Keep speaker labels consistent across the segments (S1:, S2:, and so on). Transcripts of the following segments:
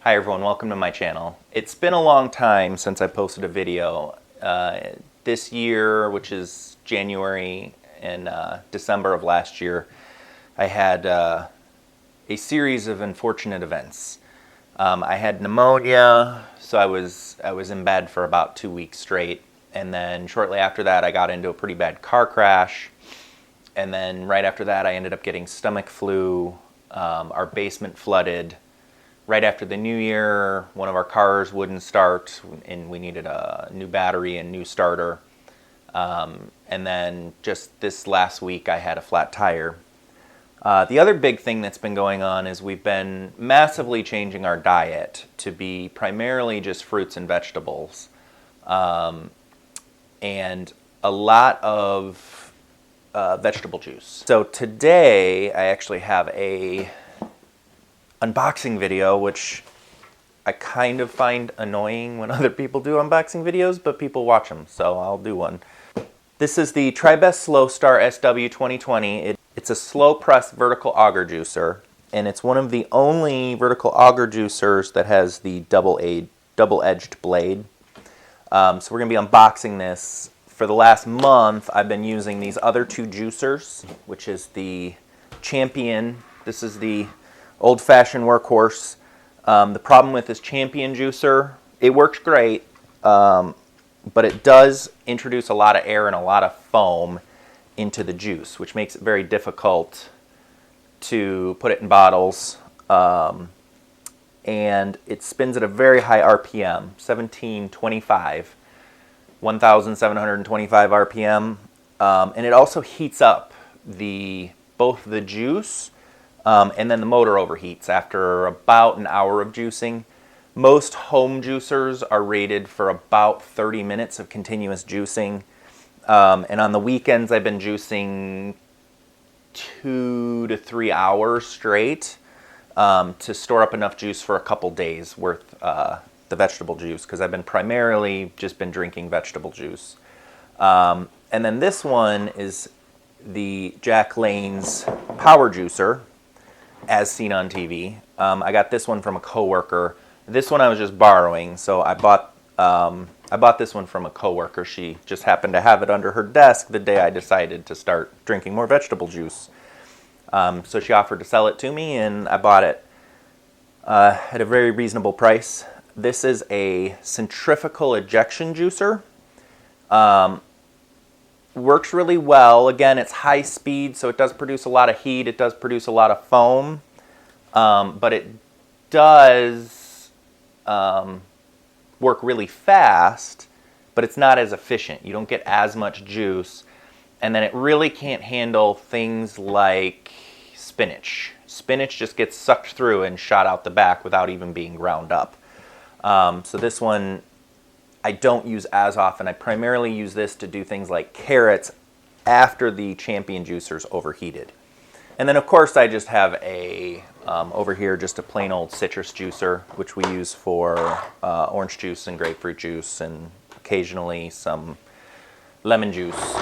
S1: Hi everyone, welcome to my channel. It's been a long time since I posted a video. This year, which is January and December of last year, I had a series of unfortunate events. I had pneumonia, so I was in bed for about 2 weeks straight, and then shortly after that I got into a pretty bad car crash, and then right after that I ended up getting stomach flu. Our basement flooded. Right after the new year, one of our cars wouldn't start, and we needed a new battery and new starter. And then just this last week, I had a flat tire. The other big thing that's been going on is we've been massively changing our diet to be primarily just fruits and vegetables. And a lot of vegetable juice. So today, I actually have a unboxing video, which I kind of find annoying when other people do unboxing videos, but people watch them, so I'll do one. This is the TriBest SlowStar SW-2020. It's a slow press vertical auger juicer, and it's one of the only vertical auger juicers that has the double-edged blade. So we're going to be unboxing this. For the last month, I've been using these other two juicers, which is the Champion. This is the old-fashioned workhorse. The problem with this Champion juicer, it works great, but it does introduce a lot of air and a lot of foam into the juice, which makes it very difficult to put it in bottles. And it spins at a very high RPM, 1,725 RPM, and it also heats up both the juice and then the motor overheats after about an hour of juicing. Most home juicers are rated for about 30 minutes of continuous juicing. And on the weekends, I've been juicing 2 to 3 hours straight to store up enough juice for a couple days worth the vegetable juice, because I've been primarily just been drinking vegetable juice. And then this one is the Jack Lane's Power Juicer, as seen on TV. I got this one from a coworker. This one I was just borrowing, so I bought this one from a coworker. She just happened to have it under her desk the day I decided to start drinking more vegetable juice. So she offered to sell it to me, and I bought it at a very reasonable price. This is a Centrifugal Ejection juicer. Works really well. Again, it's high speed, so it does produce a lot of heat. It does produce a lot of foam, but it does work really fast, but it's not as efficient. You don't get as much juice, and then it really can't handle things like spinach. Spinach just gets sucked through and shot out the back without even being ground up. So this one I don't use as often. I primarily use this to do things like carrots after the Champion juicer's overheated. And then of course I just have over here just a plain old citrus juicer, which we use for orange juice and grapefruit juice and occasionally some lemon juice.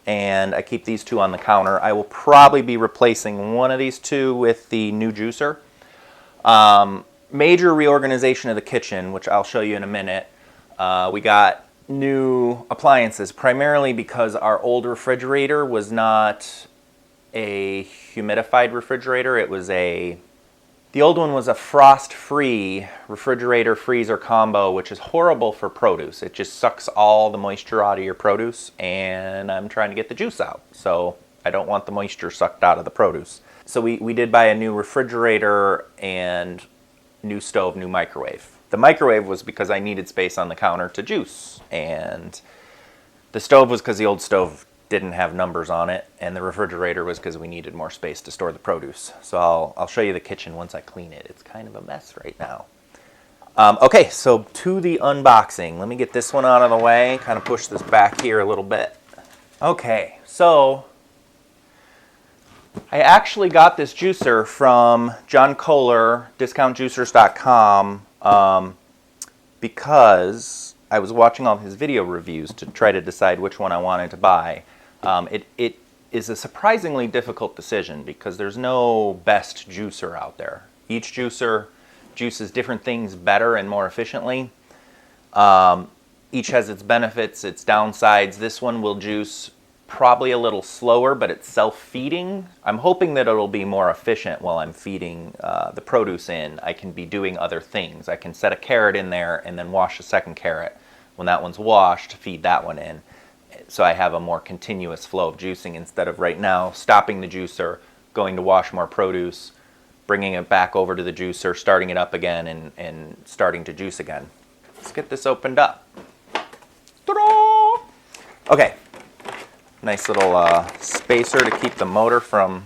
S1: And I keep these two on the counter. I will probably be replacing one of these two with the new juicer. Major reorganization of the kitchen, which I'll show you in a minute. We got new appliances, primarily because our old refrigerator was not a humidified refrigerator. The old one was a frost-free refrigerator freezer combo, which is horrible for produce. It just sucks all the moisture out of your produce, and I'm trying to get the juice out, so I don't want the moisture sucked out of the produce. So we did buy a new refrigerator and new stove, new microwave. The microwave was because I needed space on the counter to juice, and the stove was because the old stove didn't have numbers on it, and the refrigerator was because we needed more space to store the produce. So I'll show you the kitchen once I clean it. It's kind of a mess right now. Okay, so to the unboxing. Let me get this one out of the way, kind of push this back here a little bit. Okay, so I actually got this juicer from John Kohler, discountjuicers.com, because I was watching all his video reviews to try to decide which one I wanted to buy. It is a surprisingly difficult decision because there's no best juicer out there. Each juicer juices different things better and more efficiently. Each has its benefits, its downsides. This one will juice probably a little slower, but it's self-feeding. I'm hoping that it'll be more efficient while I'm feeding the produce in. I can be doing other things. I can set a carrot in there and then wash the second carrot. When that one's washed, feed that one in. So I have a more continuous flow of juicing instead of right now stopping the juicer, going to wash more produce, bringing it back over to the juicer, starting it up again, and starting to juice again. Let's get this opened up. Ta-da! Okay, nice little spacer to keep the motor from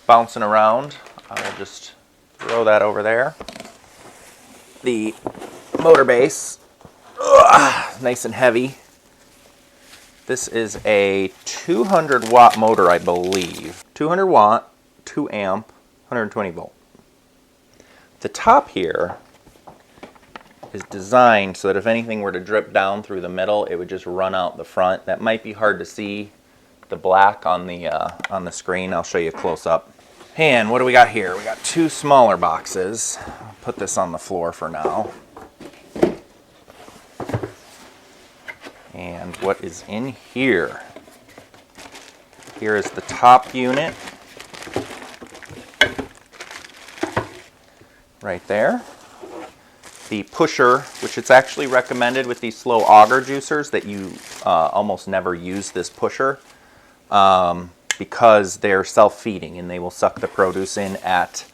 S1: bouncing around. I'll just throw that over there. The motor base, nice and heavy. This is a 200 watt motor, I believe. 200 watt, 2 amp, 120 volt. The top here is designed so that if anything were to drip down through the middle, it would just run out the front. That might be hard to see, the black on the screen. I'll show you close up. And what do we got here? We got 2 smaller boxes. I'll put this on the floor for now. And what is in here? Here is the top unit. Right there. The pusher, which it's actually recommended with these slow auger juicers that you almost never use this pusher because they're self-feeding and they will suck the produce in at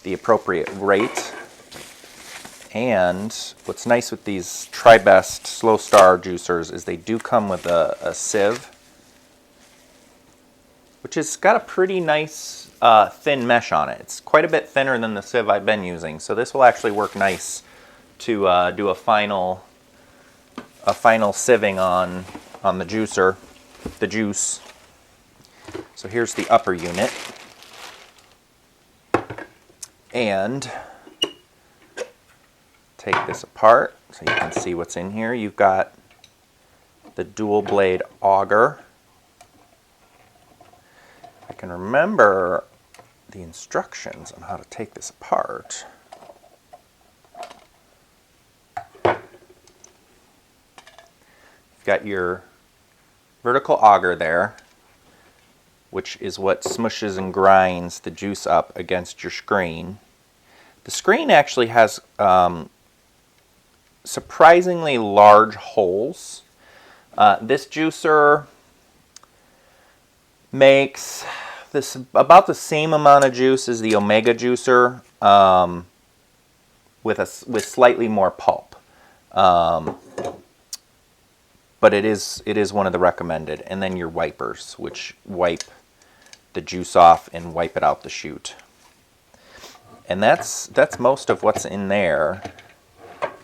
S1: the appropriate rate. And what's nice with these TriBest SlowStar juicers is they do come with a sieve, which has got a pretty nice thin mesh on it. It's quite a bit thinner than the sieve I've been using, so this will actually work nice to do a final sieving on the juicer, the juice. So here's the upper unit, and take this apart so you can see what's in here. You've got the dual blade auger. I can remember the instructions on how to take this apart. You've got your vertical auger there, which is what smushes and grinds the juice up against your screen. The screen actually has surprisingly large holes. This juicer makes this about the same amount of juice as the Omega juicer, with slightly more pulp. But it is one of the recommended. And then your wipers, which wipe the juice off and wipe it out the chute. And that's most of what's in there.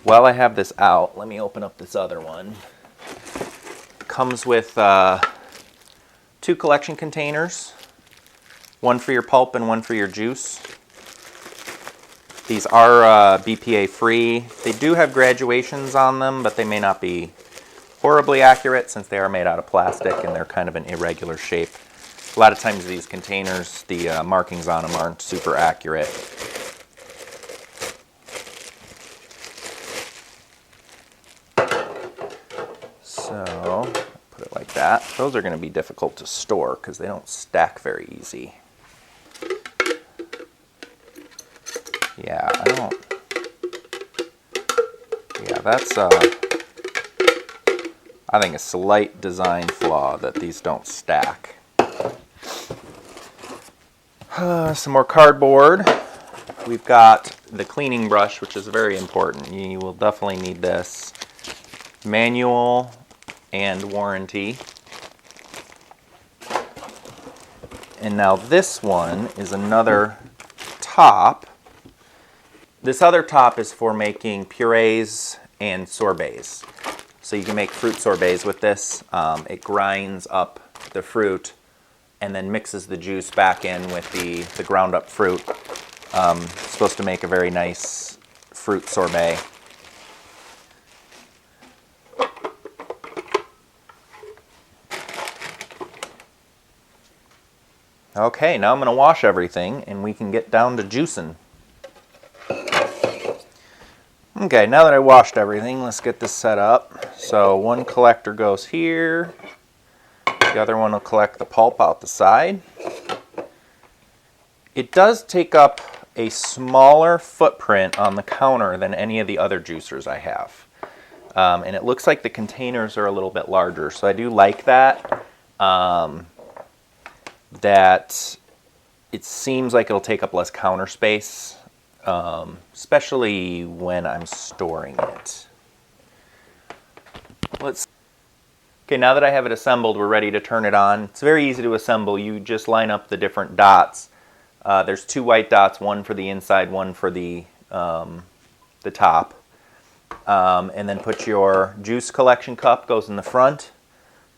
S1: While I have this out, let me open up this other one. Comes with 2 collection containers, one for your pulp and one for your juice. These are BPA free. They do have graduations on them, but they may not be horribly accurate since they are made out of plastic and they're kind of an irregular shape. A lot of times these containers, the markings on them aren't super accurate. So, put it like that. Those are going to be difficult to store because they don't stack very easy. Yeah, that's I think a slight design flaw that these don't stack. Some more cardboard. We've got the cleaning brush, which is very important. You will definitely need this. Manual and warranty. And now this one is another top. This other top is for making purees and sorbets. So you can make fruit sorbets with this. It grinds up the fruit and then mixes the juice back in with the ground up fruit. It's supposed to make a very nice fruit sorbet. Okay, now I'm going to wash everything and we can get down to juicing. Okay, now that I washed everything, let's get this set up. So one collector goes here. The other one will collect the pulp out the side. It does take up a smaller footprint on the counter than any of the other juicers I have. And it looks like the containers are a little bit larger, so I do like that. That it seems like it'll take up less counter space, especially when I'm storing it. Okay, now that I have it assembled, we're ready to turn it on. It's very easy to assemble. You just line up the different dots. There's 2 white dots, one for the inside, one for the top. And then put your juice collection cup goes in the front.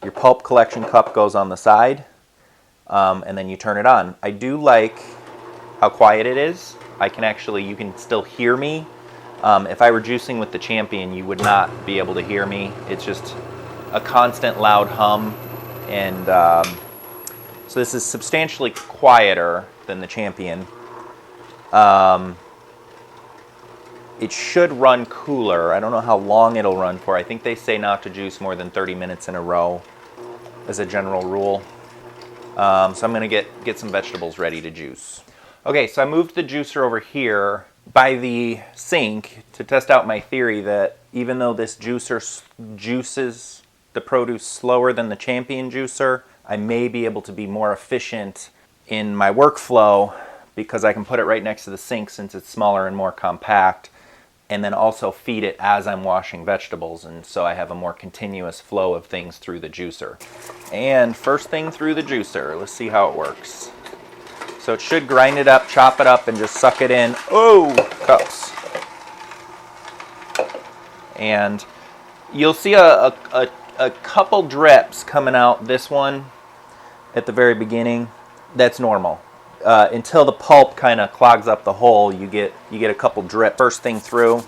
S1: Your pulp collection cup goes on the side. And then you turn it on. I do like how quiet it is. You can still hear me. If I were juicing with the Champion, you would not be able to hear me. It's just a constant loud hum. And so this is substantially quieter than the Champion. It should run cooler. I don't know how long it'll run for. I think they say not to juice more than 30 minutes in a row as a general rule. So I'm going to get some vegetables ready to juice. Okay, so I moved the juicer over here by the sink to test out my theory that even though this juicer juices the produce slower than the Champion juicer, I may be able to be more efficient in my workflow because I can put it right next to the sink since it's smaller and more compact, and then also feed it as I'm washing vegetables, and so I have a more continuous flow of things through the juicer. And first thing through the juicer, let's see how it works. So it should grind it up, chop it up, and just suck it in. Oh, cups. And you'll see a couple drips coming out this one at the very beginning. That's normal. Until the pulp kind of clogs up the hole, you get a couple drip first thing through.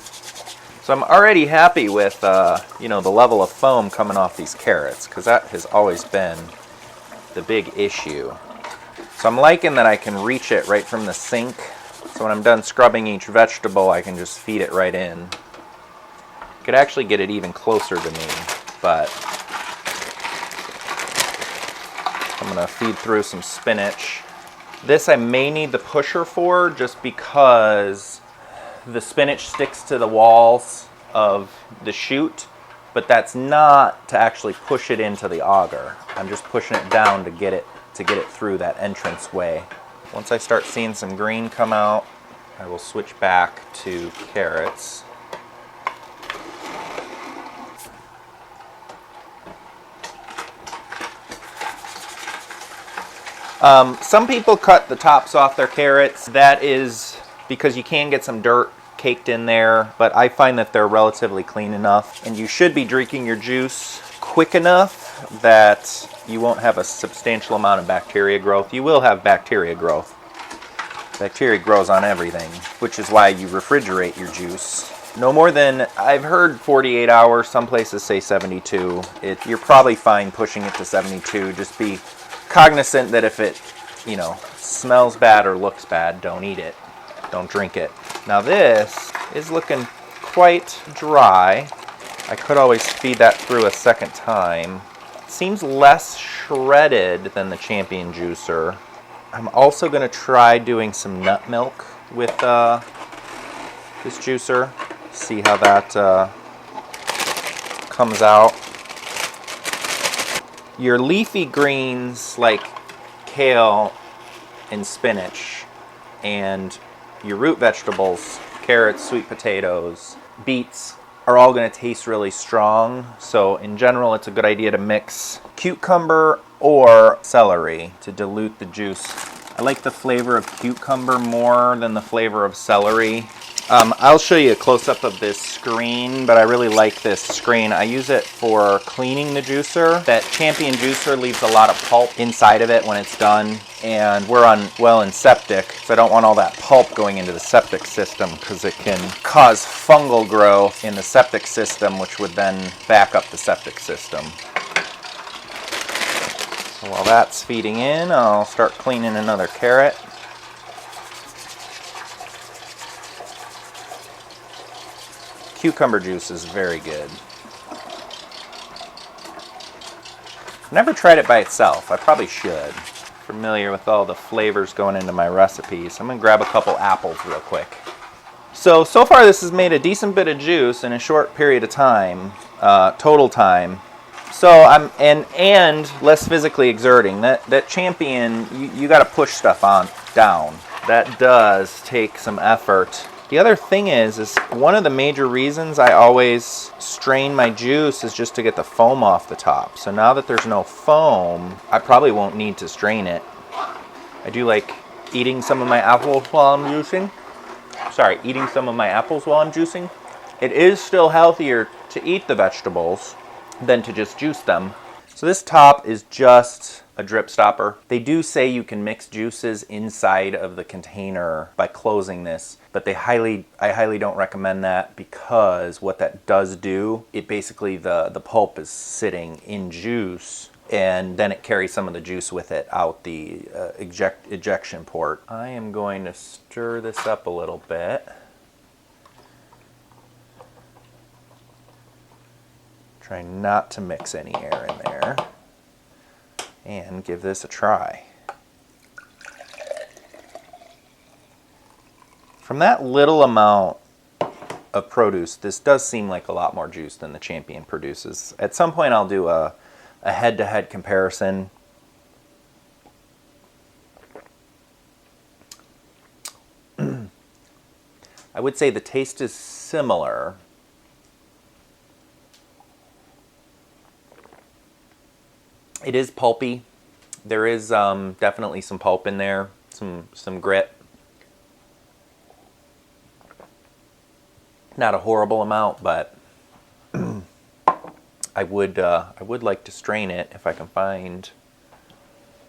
S1: So I'm already happy with the level of foam coming off these carrots, because that has always been the big issue. So I'm liking that I can reach it right from the sink. So when I'm done scrubbing each vegetable, I can just feed it right in. Could actually get it even closer to me, but I'm gonna feed through some spinach. This I may need the pusher for, just because the spinach sticks to the walls of the chute, but that's not to actually push it into the auger. I'm just pushing it down to get it through that entrance way. Once I start seeing some green come out, I will switch back to carrots. Some people cut the tops off their carrots. That is because you can get some dirt caked in there, but I find that they're relatively clean enough, and you should be drinking your juice quick enough that you won't have a substantial amount of bacteria growth. You will have bacteria growth. Bacteria grows on everything, which is why you refrigerate your juice. No more than, I've heard 48 hours, some places say 72. You're probably fine pushing it to 72. Just be cognizant that if it, smells bad or looks bad, don't eat it. Don't drink it. Now this is looking quite dry. I could always feed that through a second time. It seems less shredded than the Champion juicer. I'm also going to try doing some nut milk with this juicer. See how that comes out. Your leafy greens like kale and spinach, and your root vegetables, carrots, sweet potatoes, beets, are all going to taste really strong. So in general, it's a good idea to mix cucumber or celery to dilute the juice. I like the flavor of cucumber more than the flavor of celery. I'll show you a close-up of this screen, but I really like this screen. I use it for cleaning the juicer. That Champion juicer leaves a lot of pulp inside of it when it's done, and we're in septic, so I don't want all that pulp going into the septic system because it can cause fungal growth in the septic system, which would then back up the septic system. So while that's feeding in, I'll start cleaning another carrot. cucumber juice is very good. Never tried it by itself. I probably should. Familiar with all the flavors going into my recipes. I'm gonna grab a couple apples real quick. So far this has made a decent bit of juice in a short period of time, total time. So and less physically exerting. That Champion, you got to push stuff down. That does take some effort. The other thing is one of the major reasons I always strain my juice is just to get the foam off the top. So now that there's no foam, I probably won't need to strain it. I do like eating some of my apples while I'm juicing. Eating some of my apples while I'm juicing. It is still healthier to eat the vegetables than to just juice them. So this top is just a drip stopper. They do say you can mix juices inside of the container by closing this, but I highly don't recommend that, because what that does do, it basically the pulp is sitting in juice, and then it carries some of the juice with it out the ejection port. I am going to stir this up a little bit. Try not to mix any air in there, and give this a try. From that little amount of produce, this does seem like a lot more juice than the Champion produces. At some point I'll do a head-to-head comparison. I would say the taste is similar. It is pulpy. There is definitely some pulp in there, some grit. Not a horrible amount, but I would like to strain it if I can find.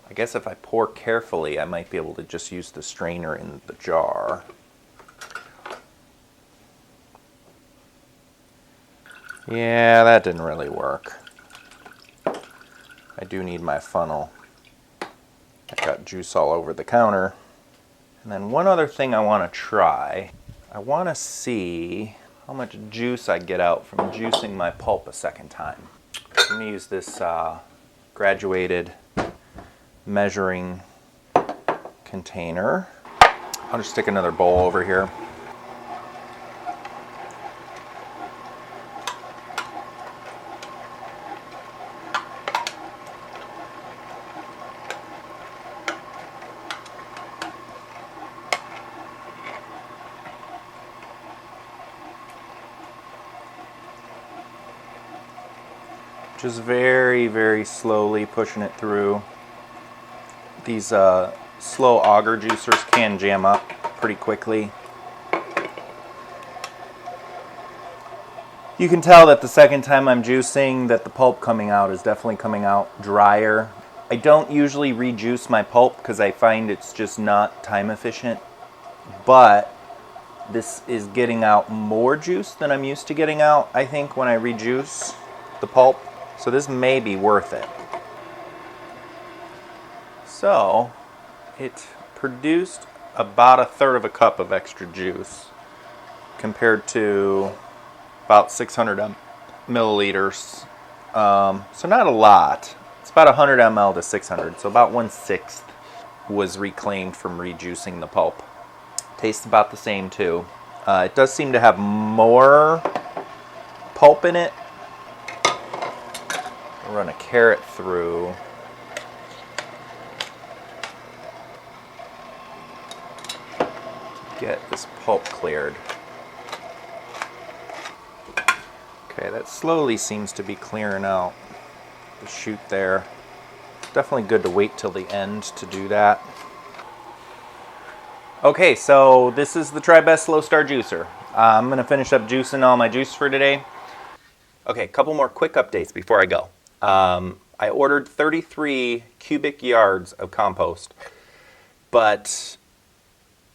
S1: I guess if I pour carefully, I might be able to just use the strainer in the jar. Yeah, that didn't really work. I do need my funnel. I got juice all over the counter. And then one other thing I want to try. I want to see how much juice I get out from juicing my pulp a second time. I'm going to use this graduated measuring container. I'll just stick another bowl over here. Just very, very slowly pushing it through. These slow auger juicers can jam up pretty quickly. You can tell that the second time I'm juicing that the pulp coming out is definitely coming out drier. I don't usually rejuice my pulp because I find it's just not time efficient, but this is getting out more juice than I'm used to getting out, I think, when I rejuice the pulp. So this may be worth it. So it produced about 1/3 of a cup of extra juice compared to about 600 milliliters. So not a lot. It's about 100 ml to 600. So about 1/6 was reclaimed from rejuicing the pulp. Tastes about the same too. It does seem to have more pulp in it. Run a carrot through. Get this pulp cleared. Okay, that slowly seems to be clearing out the chute there. Definitely good to wait till the end to do that. Okay, so this is the TryBest SlowStar juicer. I'm going to finish up juicing all my juice for today. Okay, a couple more quick updates before I go. I ordered 33 cubic yards of compost, but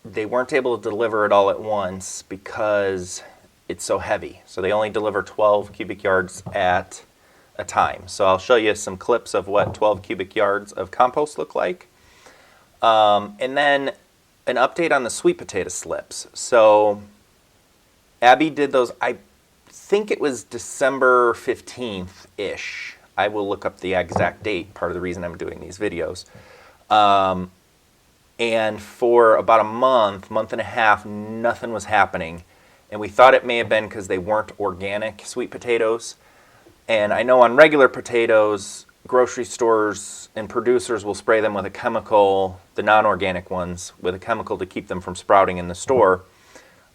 S1: they weren't able to deliver it all at once because it's so heavy. So they only deliver 12 cubic yards at a time. So I'll show you some clips of what 12 cubic yards of compost look like. And then an update on the sweet potato slips. So Abby did those. think it was December 15th-ish. I will look up the exact date, part of the reason I'm doing these videos. And for about a month and a half, nothing was happening. And we thought it may have been because they weren't organic sweet potatoes. And I know on regular potatoes, grocery stores and producers will spray them with a chemical, the non-organic ones, with a chemical to keep them from sprouting in the store.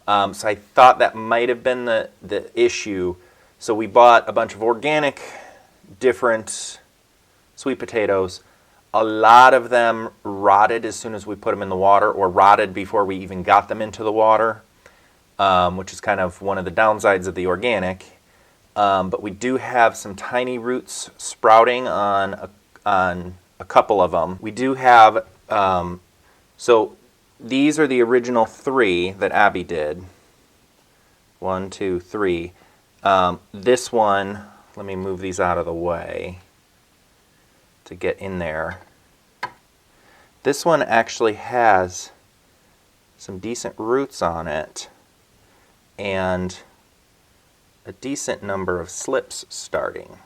S1: So I thought that might have been the issue. So we bought a bunch of organic, different sweet potatoes. A lot of them rotted as soon as we put them in the water, or rotted before we even got them into the water, which is kind of one of the downsides of the organic. But we do have some tiny roots sprouting on a couple of them. We do have, so these are the original 3 that Abby did. 1, 2, 3. This one, let me move these out of the way to get in there. This one actually has some decent roots on it and a decent number of slips starting.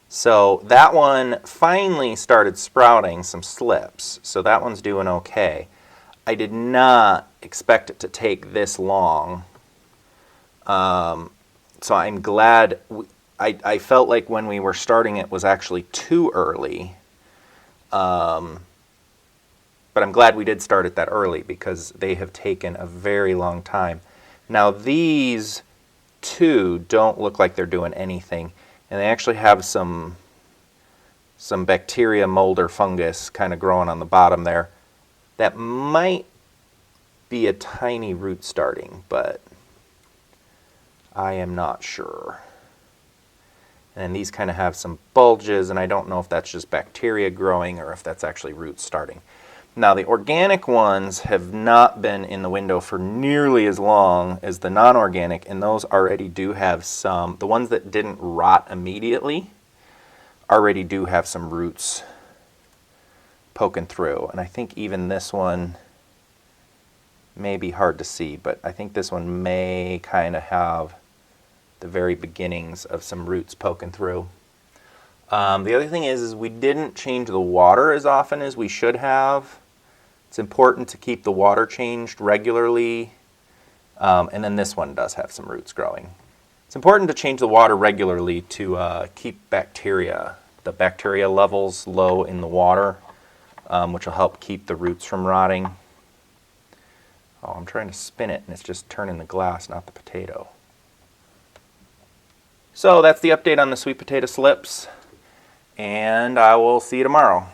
S1: So that one finally started sprouting some slips, so that one's doing okay. I did not expect it to take this long, so I'm glad. I felt like when we were starting it was actually too early, but I'm glad we did start it that early because they have taken a very long time. Now these 2 don't look like they're doing anything, and they actually have some bacteria, mold, or fungus kind of growing on the bottom there. That might be a tiny root starting, but I am not sure. And these kind of have some bulges, and I don't know if that's just bacteria growing or if that's actually roots starting. Now the organic ones have not been in the window for nearly as long as the non-organic, and those already do have some, the ones that didn't rot immediately already do have some roots poking through. And I think even this one may be hard to see, but I think this one may kind of have the very beginnings of some roots poking through. The other thing is we didn't change the water as often as we should have. It's important to keep the water changed regularly. And then this one does have some roots growing. It's important to change the water regularly to keep the bacteria levels low in the water, which will help keep the roots from rotting. Oh, I'm trying to spin it and it's just turning the glass, not the potato. So that's the update on the sweet potato slips, and I will see you tomorrow.